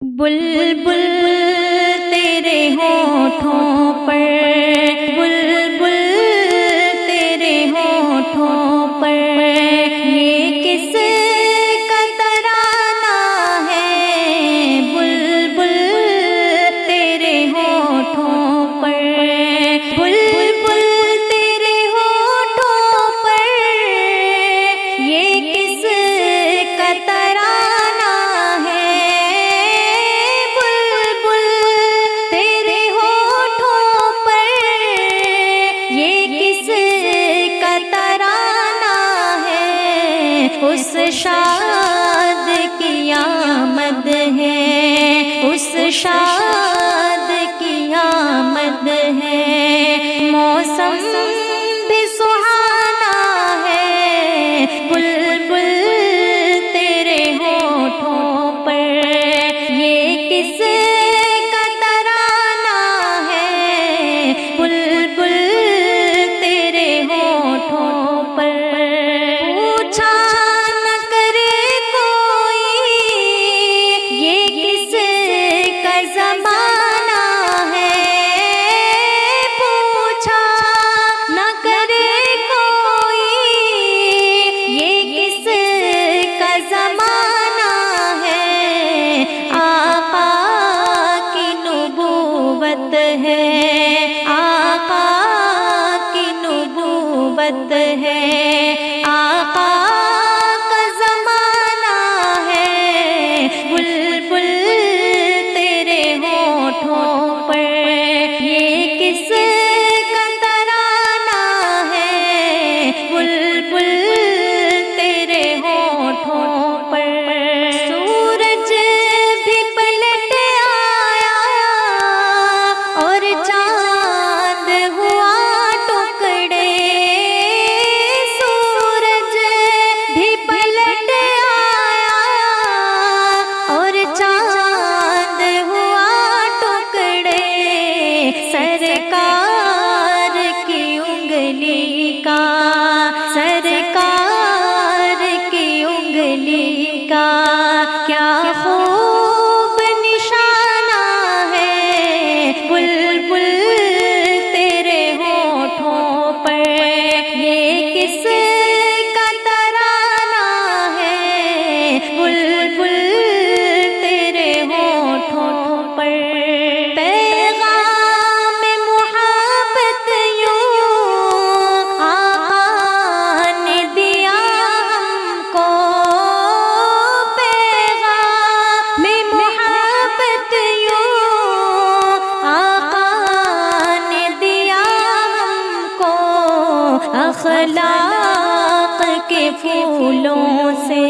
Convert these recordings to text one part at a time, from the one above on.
بلبل تیرے ہونٹوں پر، بلبل تیرے ہونٹوں پر، یہ کس کا ترانہ ہے؟ بلبل تیرے ہونٹوں پر، بلبل تیرے ہونٹوں پر، یہ کس کا ترانہ ہے؟ اس شاد کی آمد ہے، اس شاد کی آمد ہے، موسم بھی سہانا ہے، بلبل تیرے ہونٹوں پر، یہ کس کا ترانہ ہے؟ بلبل تیرے ہونٹوں پر، پوچھا ہے، آقا کا زمانہ ہے، بلبل تیرے ہونٹوں پر، یہ کس کا ترانہ ہے؟ بلبل تیرے ہونٹوں پر، سورج بھی پلٹ آیا اور چاند ہوا ٹکڑے، سرکار کی انگلی کا، سرکار کی انگلی کا کیا خوب نشانہ ہے؟ بلبل تیرے ہونٹوں پر، یہ کس کا ترانہ ہے؟ بلبل تیرے ہونٹوں پر، اخلاق کے پھولوں سے،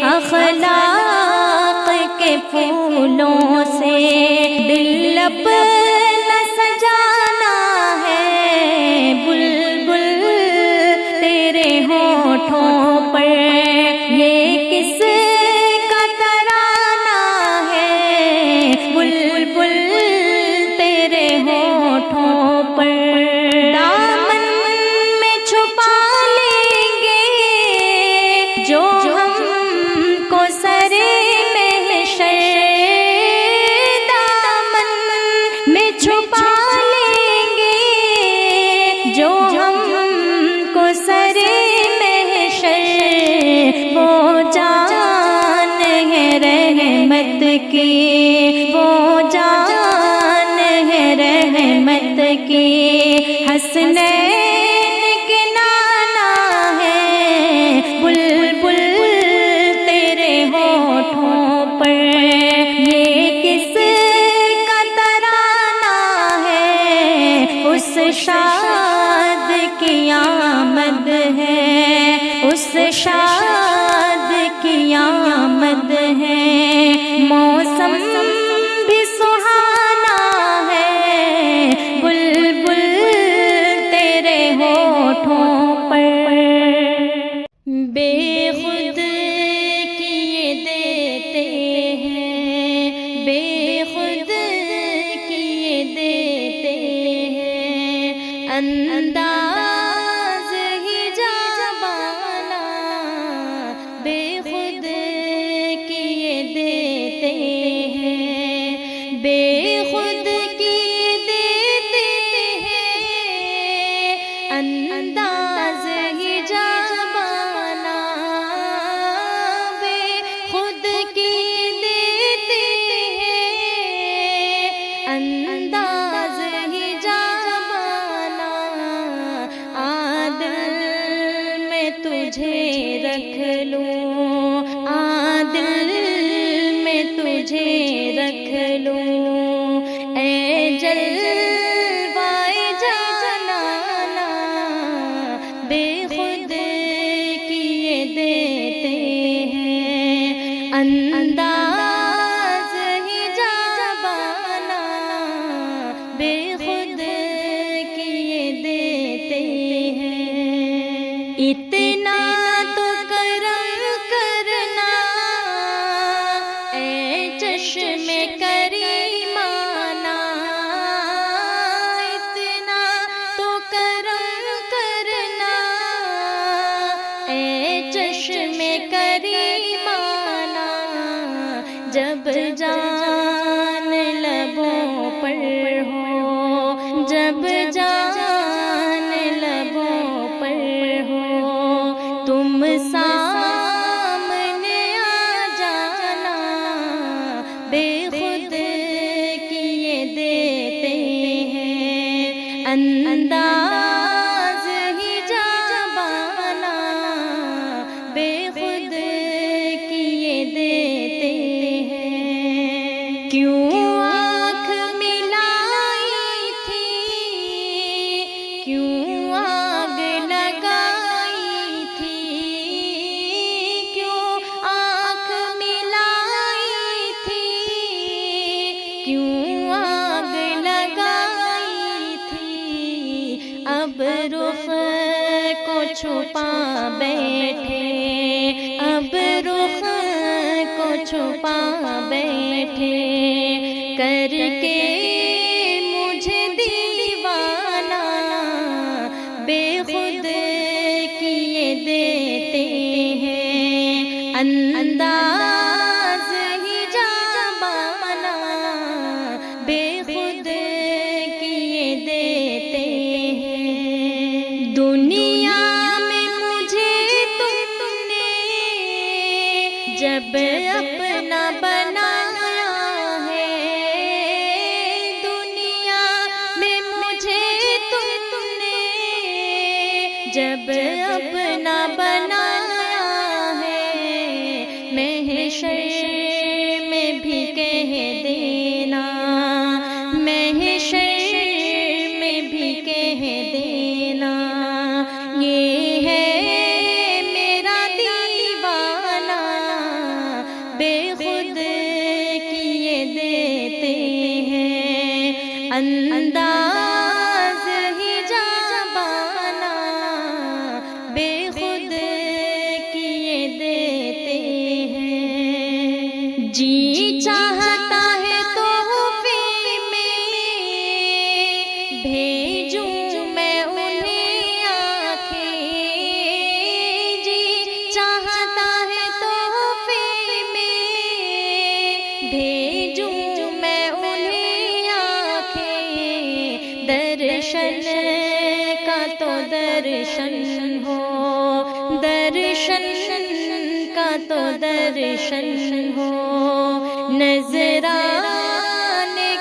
اخلاق کے پھولوں سے دل اپنا سجانا ہے، بلبل تیرے ہونٹوں پر، یہ کس کا ترانہ ہے؟ بلبل تیرے ہونٹوں پر، جو ہم کو سرے محشر دامن میں چھپا لیں گے، جو ہم کو سرے محشر، وہ جان ہے رحمت کی، وہ جان ہے رحمت کی، حسنین اس شاد کی آمد ہے، اس شاد کی آمد ہے، موسم بھی سہانا ہے، بلبل تجھے رکھ لوں، اے جلوائے جانانا بے خود کیے دیتے ہیں، انداز ہی جابانا بے خود کیے دیتے ہیں، اتنا تو کرم کرنا اے چشم کریمانہ، اتنا تو کرم کرنا اے چشم کریمانہ، جب جان لبوں پر ہو، جب جان لبوں پر ہو، تم سامنے آ جانا بے خود کیے دیتے ہیں، انداز ہی جابانا بے خود کیے دیتے ہیں، کیوں آنکھ ملائی تھی، کیوں آگ لگائی تھی، کیوں آنکھ ملائی تھی، کیوں آگ لگائی تھی، اب رخ کو چھپا بیٹھے، اب رخ کو چھپا بیٹھے، کر کے مجھے دیوانہ بے خود کیے دیتے ہیں، انداز ہی جابانا بے خود کیے دیتے ہیں، دنیا میں مجھے تم نے جب اپنا بنایا ہے، دنیا میں مجھے تم نے جب اپنا بنایا ہے، محشر میں بھی کہہ دینا، محشر میں بھی کہہ دینا، یہ ہے میرا دیوانہ بے خود کیے دیتے ہیں، انداز ہی جابانا بے خود کیے دیتے ہیں، جی چاہتا ہے تحفے میں بھیجوں میں انہیں آنکھیں، جی چاہتا ہے تحفے میں بھیجوں میں انہیں آنکھیں، درشن کا تو درشن ہو، درشن کا تو درشن ہو، نذرانے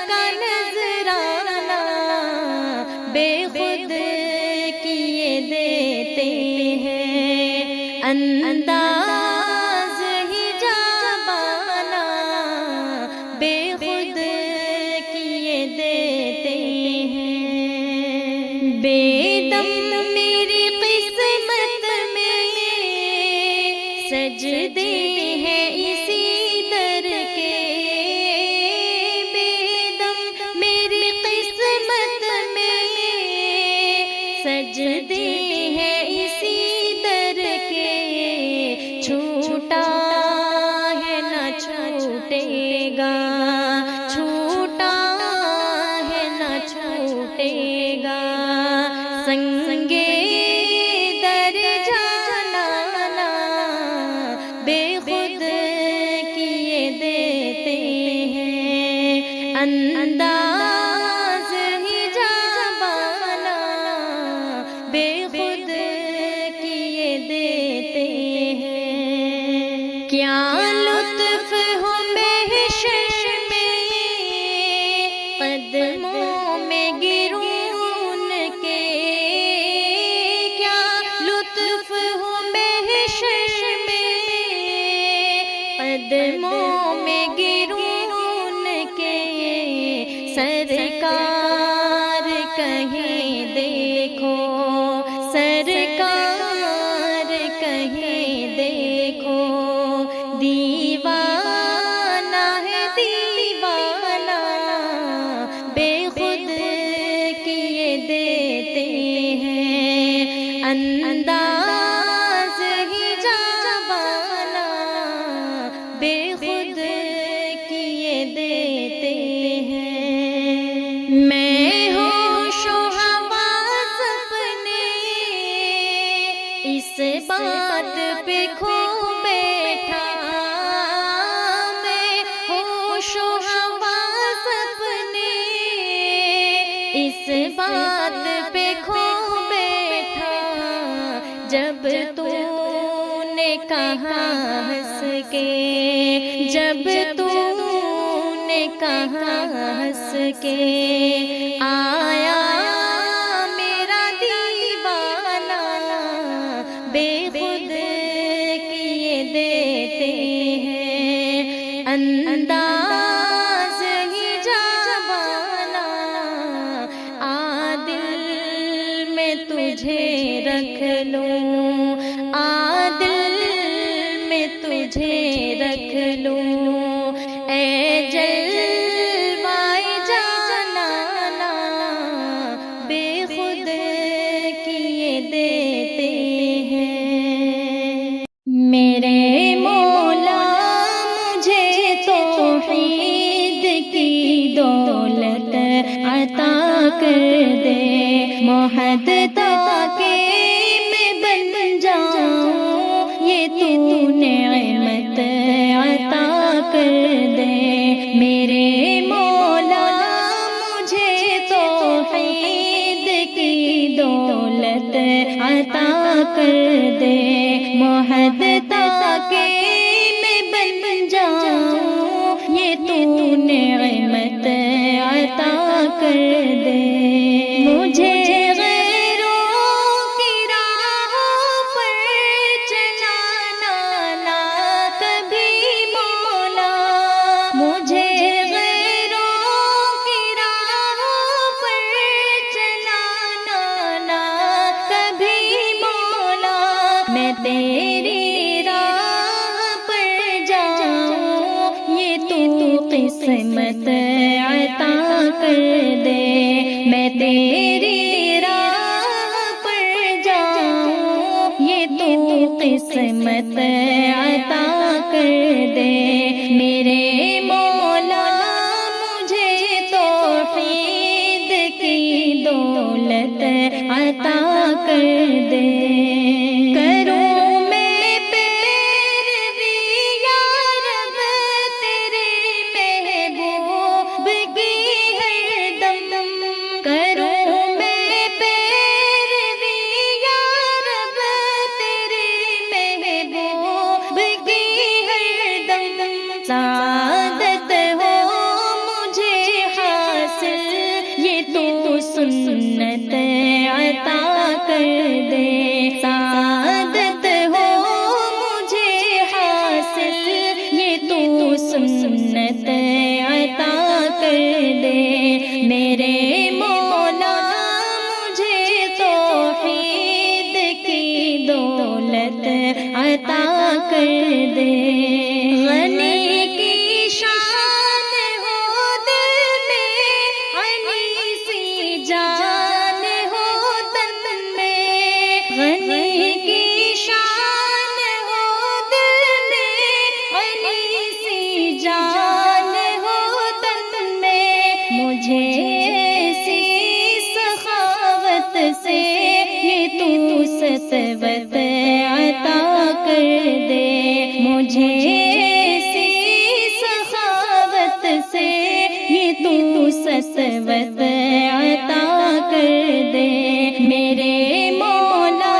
کا نذرانہ بے خود کیے دیتے ہیں، انداز ہی جابانا بے خود کیے دیتے ہیں، بے دم میری قسمت میں سجدے ہیں اسی در کے، بے دم میری قسمت میں سجدے ہیں اسی در کے، چھوٹا ہے نہ چھوٹے گا، چھوٹا ہے نہ چھوٹے گا، سنگے در جانا بے خود کیے دیتے ہیں، انداز ہی جابانا بے خود کیے دیتے ہیں، کیا لطف ہو محشر میں قدموں میں گروں ان کے، کیا لطف ہو محشر میں قدموں میں گروں سرکار کہیں دیکھو، سرکار کہیں دیکھو، دیوانہ ہے دیوانہ، بے خود کیے دیتے ہیں انداز ہی جاوانا، بے خود کیے دیتے ہیں۔ میں ہوش و حواس اپنے اس بات پہ کھو بیٹھا، میں ہوش و حواس اپنے اس بات پہ کھو بیٹھا، جب تو نے کہا ہنس کے، جب تو نے کہا ہنس کے، آیا میرا دیوانہ، بے خود کیے دیتے ہیں انداز ہی جاوانا، آ دل میں تجھے رکھ لوں، آ دل میں تجھے رکھ لوں، اے جلوائے جانانا، بے خود کیے دیتے ہیں۔ میرے مولا مجھے توحید کی دولت عطا کر دے، محدثہ کے میں بن جاؤں، یہ تو نعمت عطا کر دے۔ میرے مولا مجھے توحید کی دولت عطا کر دے، محدثہ کے میں بن جاؤں، یہ تو نعمت عطا کر دے۔ مجھے غیروں کی راہوں پر چلانا نہ کبھی مولا، مجھے غیروں کی راہوں پر چلانا نہ کبھی مولا، میں تیری راہ پر جاؤں، یہ تو قسمت عطا کر دے۔ میں تیری راہ پر جاؤں، یہ تو قسمت عطا کر دے۔ میرے مولا مجھے توحید کی دولت عطا کر دے۔ کروں میں پیروی یا رب تیرے محبوب کی ہر دم، کروں میں پیروی یا رب تیرے محبوب کی ہر دم، سعادت ہو مجھے حاصل، یہ تو سنت عطا کر دے۔ سعادت ہو مجھے حاصل، یہ تو سنت عطا کر دے۔ میرے مولا مجھے توحید کی دولت عطا کر دے۔ غنی کی شان ہو دل میں، غنی سی جان ہو تن میں، غنی کی شان ہو دل میں، غنی سی جان ہو تن میں، مجھے ایسی سخاوت سے یہ تو سطوت عطا کر دے۔ مجھے ایسی سخاوت سے یہ تو سطوت عطا کر دے۔ میرے مولا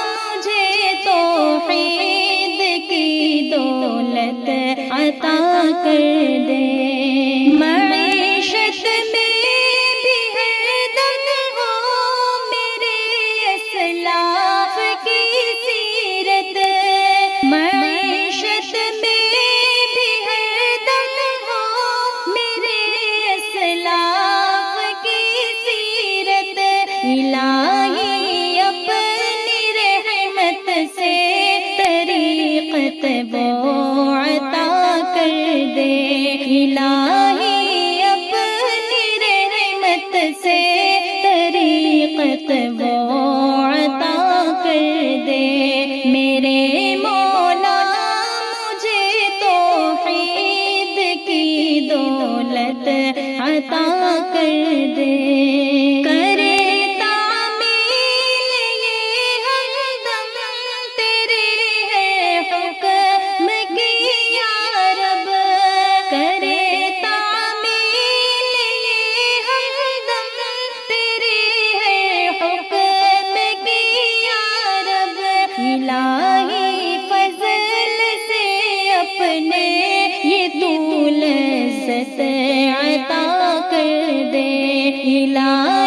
مجھے توحید کی دولت عطا کر دے۔ معیشت میں بھی ہر دم ہو میرے اسلاف کی سیرت، معیشت میں بھی ہر دم ہو میرے اسلاف سے طریقت وہ عطا کر دے میرے مولا مجھے توحید کی دولت عطا کر دے کرے تعمیل یہ ہمدم تیرے ہے حکم کی یا رب کرے تعمیل یہ ہمدم تیرے ہے حکم کی یا رب الہی فضل سے اپنے یہ تو لذت عطا کر دے الہی